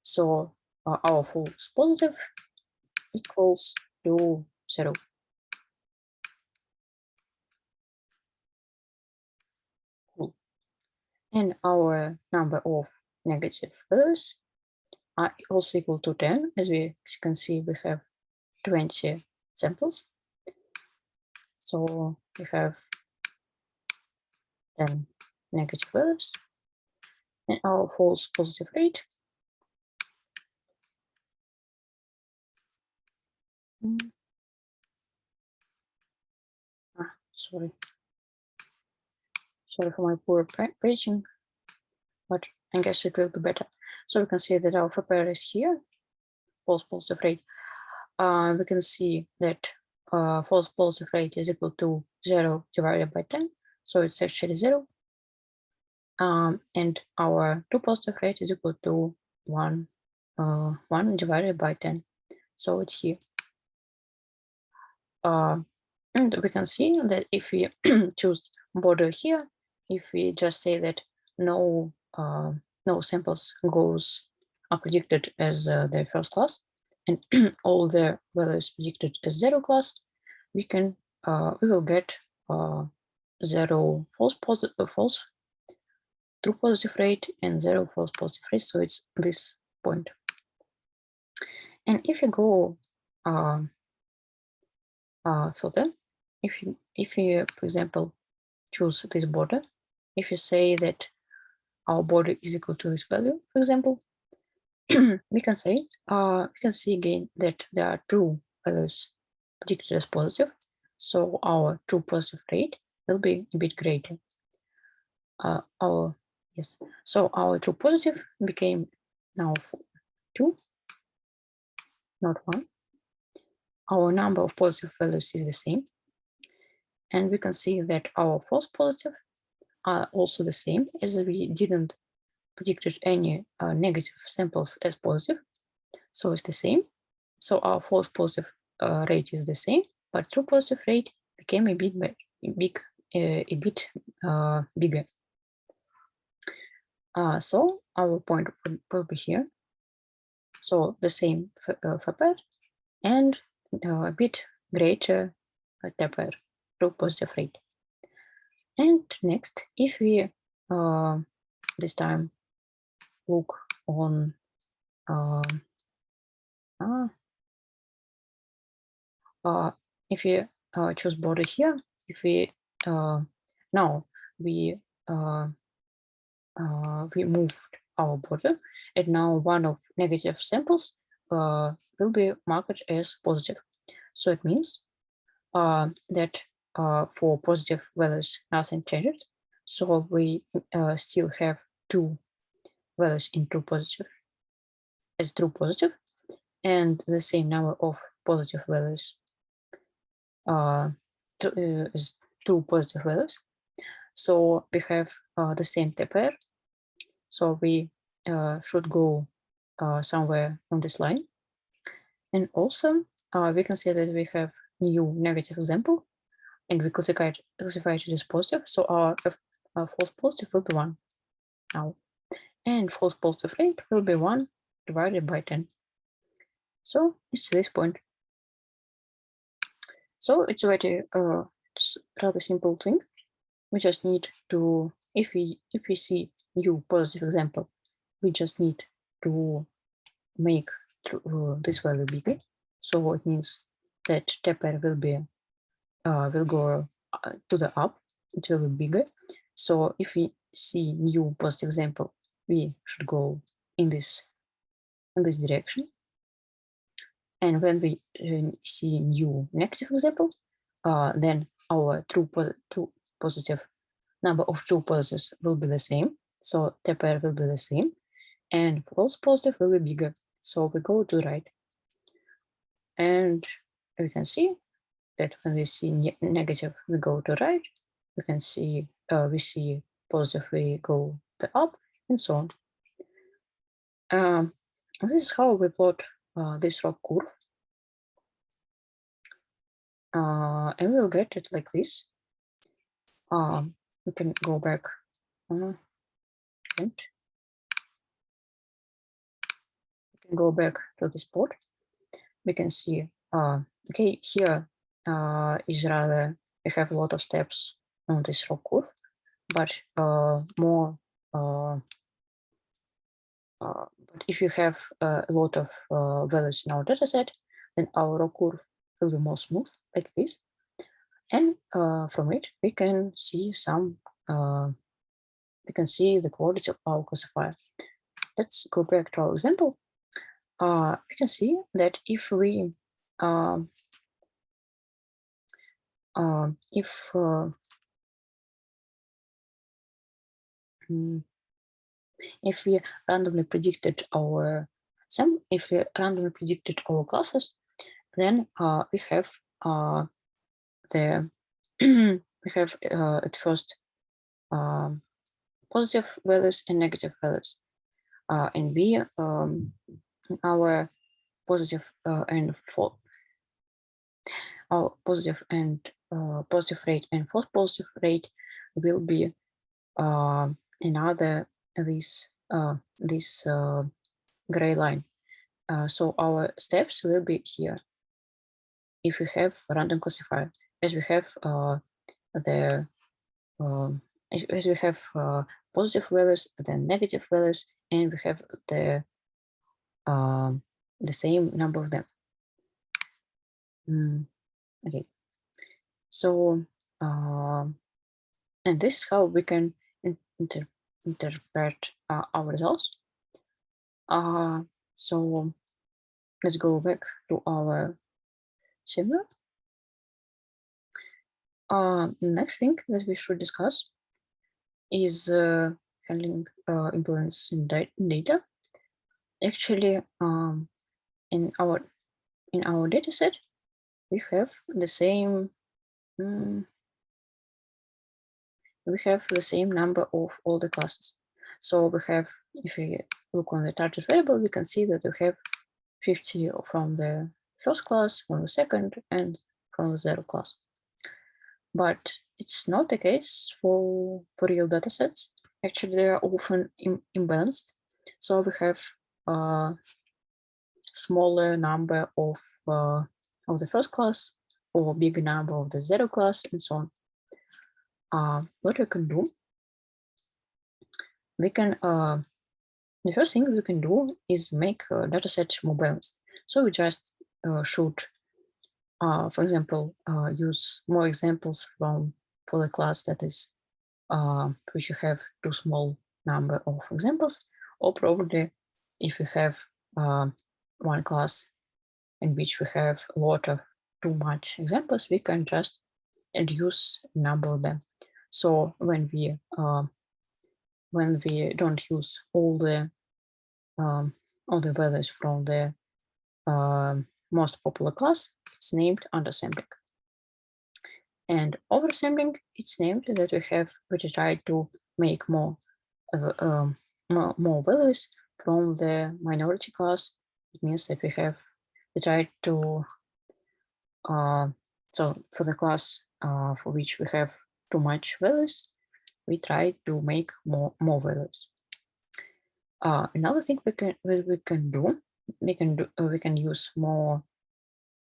So our false positive equals to 0. Cool. And our number of negative values are also equal to 10. As we can see, we have 20 samples. So we have 10 negative values. And our false positive rate sorry for my poor paging, but I guess it will be better. So we can see that our pair is here, false positive rate. We can see that false positive rate is equal to 0 divided by 10, so it's actually 0. And our true positive rate is equal to 1 divided by 10. So it's here. And we can see that if we choose border here, if we just say that no samples are predicted as the first class, and all the values predicted as 0 class, we will get 0 false true positive rate and 0 false positive rate. So it's this point. And if you go so then if you for example choose this border, if you say that our border is equal to this value, for example, we can see again that there are true values predicted as positive, so our true positive rate will be a bit greater. So our true positive became now 2, not 1. Our number of positive values is the same, and we can see that our false positive are also the same, as we didn't predicted any negative samples as positive, so it's the same. So our false positive rate is the same, but true positive rate became a bit bigger. So our point will be here. So the same for paired and a bit greater taper true positive rate. And next, if we this time look on if we choose border here, if we now we moved our border, and now one of negative samples will be marked as positive. So it means that for positive values nothing changed, so we still have 2 values in true positive as true positive, and the same number of positive values is 2 positive values. So we have the same taper. So we should go somewhere on this line. And also we can see that we have new negative example, and we classify it as positive. So our false positive will be 1 now, and false positive rate will be 1 divided by 10. So it's this point. So it's a rather simple thing. We just need to, if we see new positive example, we just need to make this value bigger. So it means that taper will go to the up. It will be bigger. So if we see new positive example, we should go in this direction. And when we see new negative example, then our positive number of true positives will be the same. So taper will be the same, and false positive will be bigger. So we go to the right, and we can see that when we see negative, we go to right. We can see we see positive, we go to up, and so on. This is how we plot this ROC curve, and we'll get it like this. We can go back. We can go back to this plot. We can see, okay, here is rather, we have a lot of steps on this ROC curve, but but if you have a lot of values in our dataset, then our ROC curve will be more smooth, like this. And from it, we can see the quality of our classifier. Let's go back to our example. We can see that if we if we randomly predicted our classes, then we have at first positive values and negative values. and B, our positive and false, our positive and positive rate and false positive rate will be another this gray line. So our steps will be here. If we have random classifier, as we have as we have positive values, then negative values, and we have the same number of them. Okay, so and this is how we can interpret our results. So let's go back to our seminar. Next thing that we should discuss is handling imbalance in data. Actually, in our data set, we have the same number of all the classes. So we have, if we look on the target variable, we can see that we have 50 from the first class, from the second, and from the 0 class. But it's not the case for real data sets. Actually, they are often imbalanced. So we have a smaller number of the first class, or bigger number of the 0 class, and so on. What we can do, we can the first thing we can do is make a data set more balanced. So we just should, for example, use more examples for the class that is which you have too small number of examples, or probably if you have one class in which we have a lot of too much examples, we can just reduce number of them. So when we don't use all the values from the most popular class, it's named undersampling. And oversampling, it's named that we try to make more values from the minority class. It means that we try to so for the class for which we have too much values, we try to make more values. Another thing we can do, we can use more.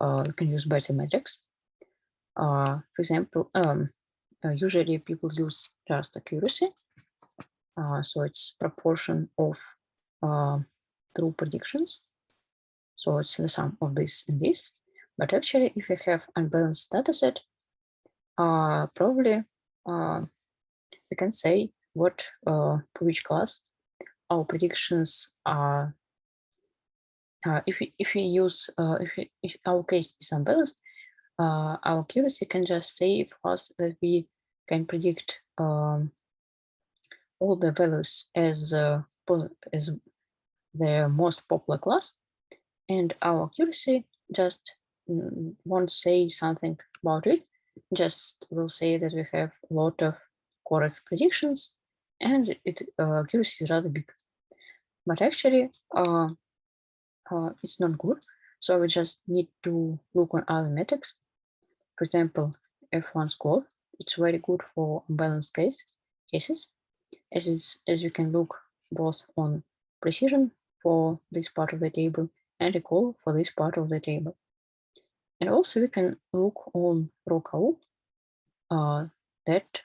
We can use better metrics. For example, usually people use just accuracy. So it's proportion of true predictions. So it's the sum of this and this. But actually, if you have unbalanced data set, probably we can say what for which class our predictions are. If our case is unbalanced, our accuracy can just say for us that we can predict all the values as the most popular class, and our accuracy just won't say something about it. Just will say that we have a lot of correct predictions, and accuracy is rather big. But actually, it's not good. So we just need to look on other metrics. For example, F1 score. It's very good for unbalanced cases, as you can look both on precision for this part of the table and recall for this part of the table. And also we can look on row that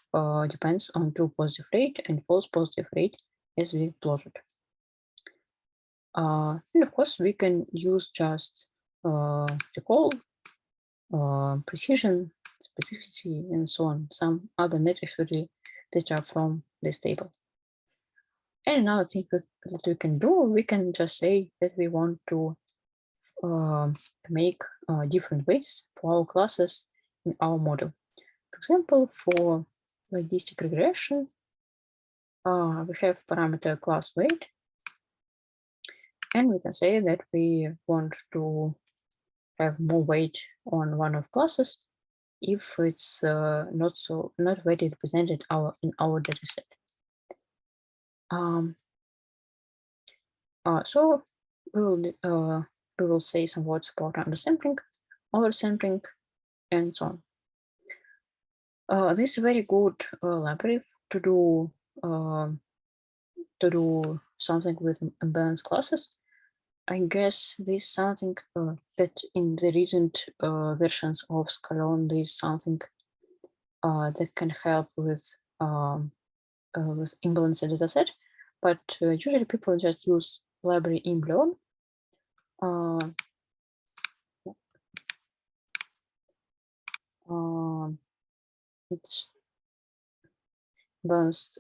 depends on true positive rate and false positive rate as we plotted. And of course, we can use just recall, precision, specificity, and so on, some other metrics that are from this table. And another thing that we can do, we can just say that we want to make different weights for our classes in our model. For example, for logistic regression, we have parameter class weight, and we can say that we want to have more weight on one of classes if it's not very represented in our dataset. So we will say some words about undersampling, oversampling, and so on. This is a very good library to do something with imbalanced classes. I guess this is something that in the recent versions of Scalon, this is something that can help with imbalanced dataset, but usually people just use library imbalon. It's balanced.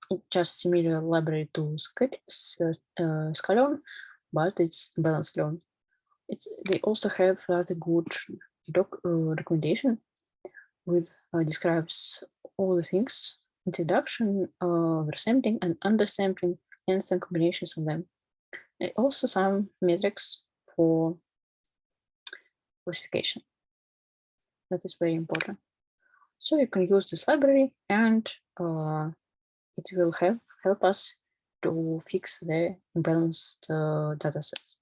It's just similar library to Scalon, but it's balanced learn. They also have rather good documentation with describes all the things: introduction, oversampling, and undersampling, and some combinations of them. And also some metrics for classification. That is very important. So you can use this library, and it will help us to fix the imbalanced datasets.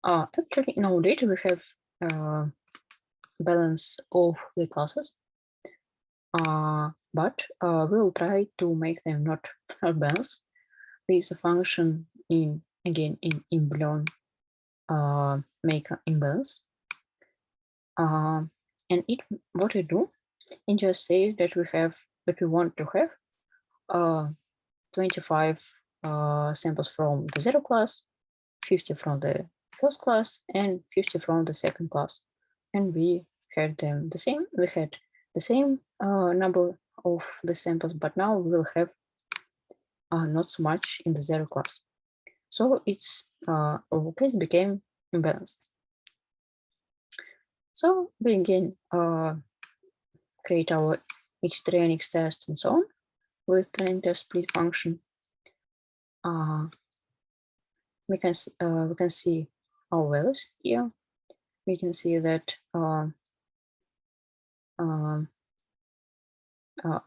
Actually, in our data, we have balance of the classes, but we'll try to make them not balanced. There is a function in imbalance make imbalance, and what we do, it just says that we want to have 25 samples from the 0 class, 50 from the first class, and 50 from the second class. And we had them the same. We had the same number of the samples, but now we will have not so much in the 0 class. So it's our case became imbalanced. So we again create our x3 and x test and so on with training test split function. We can see our values here. We can see that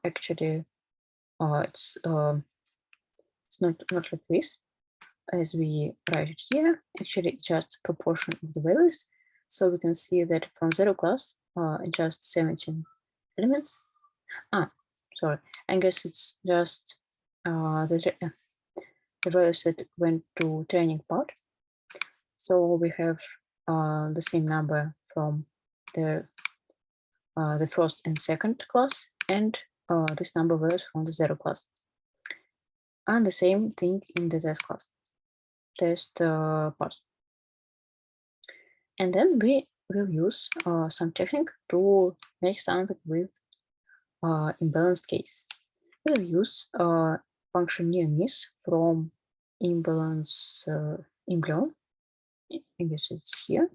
actually it's not like this as we write it here. Actually, it's just proportion of the values. So we can see that from 0 class, just 17 elements. Sorry, I guess it's just the values that went to training part. So we have the same number from the first and second class, and this number values from the 0 class. And the same thing in the test class, part. And then we will use some technique to make something with imbalanced case. We'll use function near miss from imbalance imbalon. I guess it's here.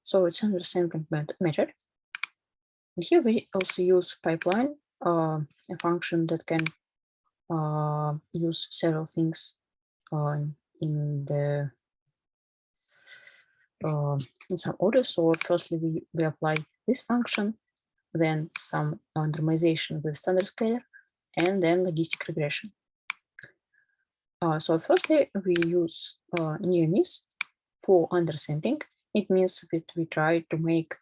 So it's undersampling method. And here we also use pipeline, a function that can use several things in some order. So firstly, we apply this function, then some normalization with standard scalar, and then logistic regression. So firstly, we use near miss for undersampling. It means that we try to make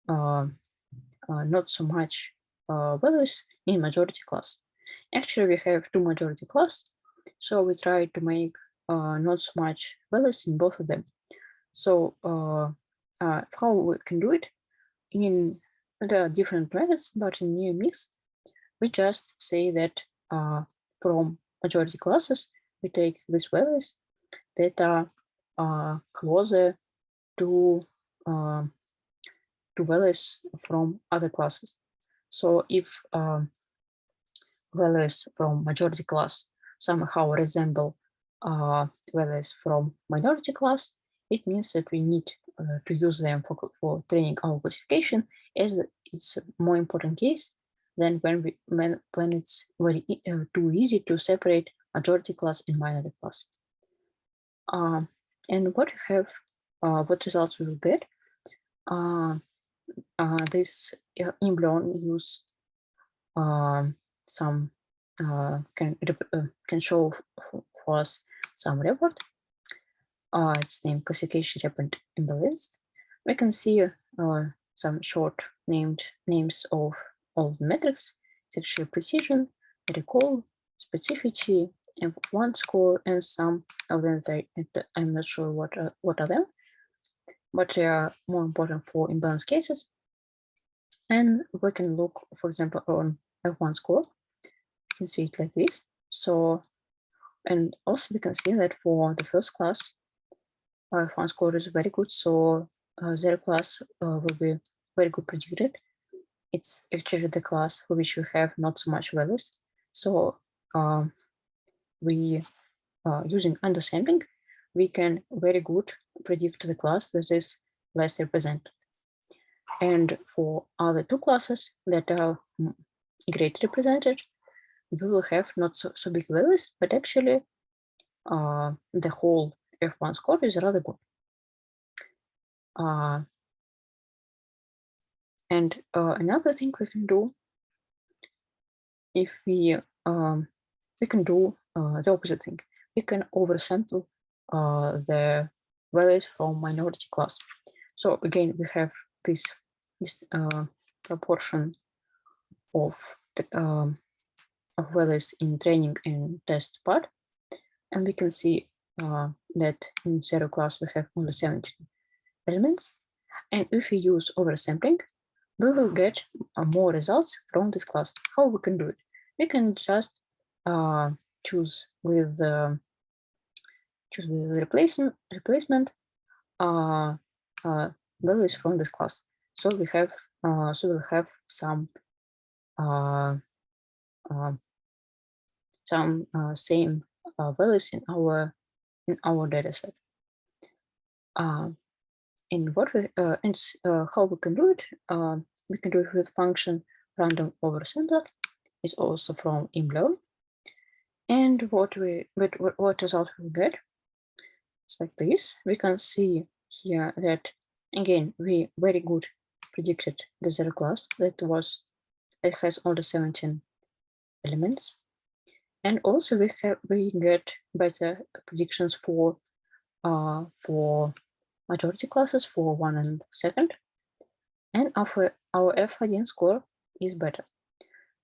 not so much values in majority class. Actually, we have 2 majority class, so we try to make not so much values in both of them. So how we can do it? There are different methods, but in near miss, we just say that from majority classes, we take these values that are closer to values from other classes. So if values from majority class somehow resemble values from minority class, it means that we need to use them for training our classification, as it's a more important case than when it's very too easy to separate majority class and minority class. And what we have, what results we will get? This imbalon use some can show for us some report. It's named classification report imbalanced. We can see some short names of all the metrics. It's actually precision, recall, specificity, F1 score, and some of them I'm not sure what are them, but they are more important for imbalance cases. And we can look, for example, on F1 score. You can see it like this. So, and also we can see that for the first class, F1 score is very good. So zero class will be very good predicted. It's actually the class for which we have not so much values. So we using undersampling, we can very good predict the class that is less represented. And for other two classes that are greatly represented, we will have not so big values, but actually the whole F1 score is rather good. And another thing we can do, if we can do the opposite thing. We can oversample the values from minority class. So again, we have this proportion of the values in training and test part, and we can see that in zero class we have only 17 elements. And if we use oversampling, we will get more results from this class. How we can do it? We can just choose with replacement values from this class. So we have we'll have some same values in our data set. And what we how we can do it? We can do it with function random oversampler. It's also from imlearn. And what result we get? It's like this. We can see here that again we very good predicted the zero class that has only 17 elements, and also we get better predictions for majority classes for 1 and 2nd, and our F1 score is better.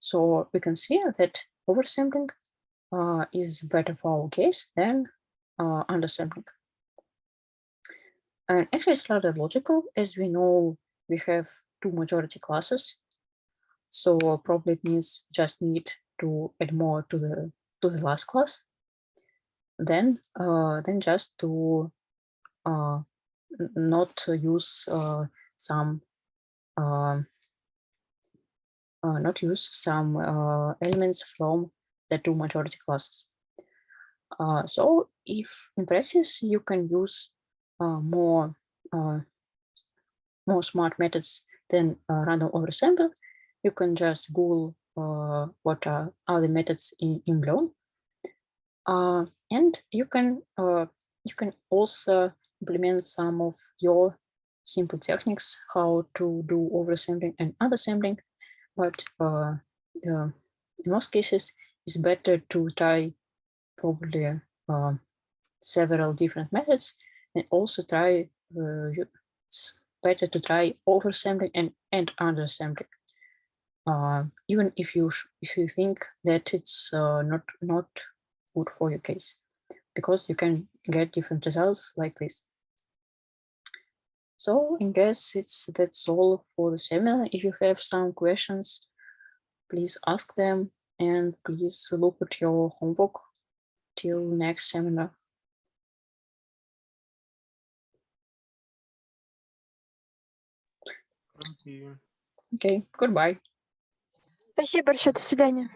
So we can see that oversampling is better for our case than undersampling. And actually it's rather logical, as we know we have two majority classes, so probably it means just need to add more to the last class, then just to not use some elements from the two majority classes. So if in practice you can use more smart methods than random oversample, you can just Google what are the methods in imlearn, and you can also implement some of your simple techniques how to do oversampling and undersampling. But in most cases, it's better to try probably several different methods, and also try it's better to try oversampling and undersampling, even if you think that it's not good for your case, because you can get different results like this. So I guess that's all for the seminar. If you have some questions, please ask them, and please look at your homework till next seminar. Thank you. Okay, goodbye. Спасибо большое, до свидания.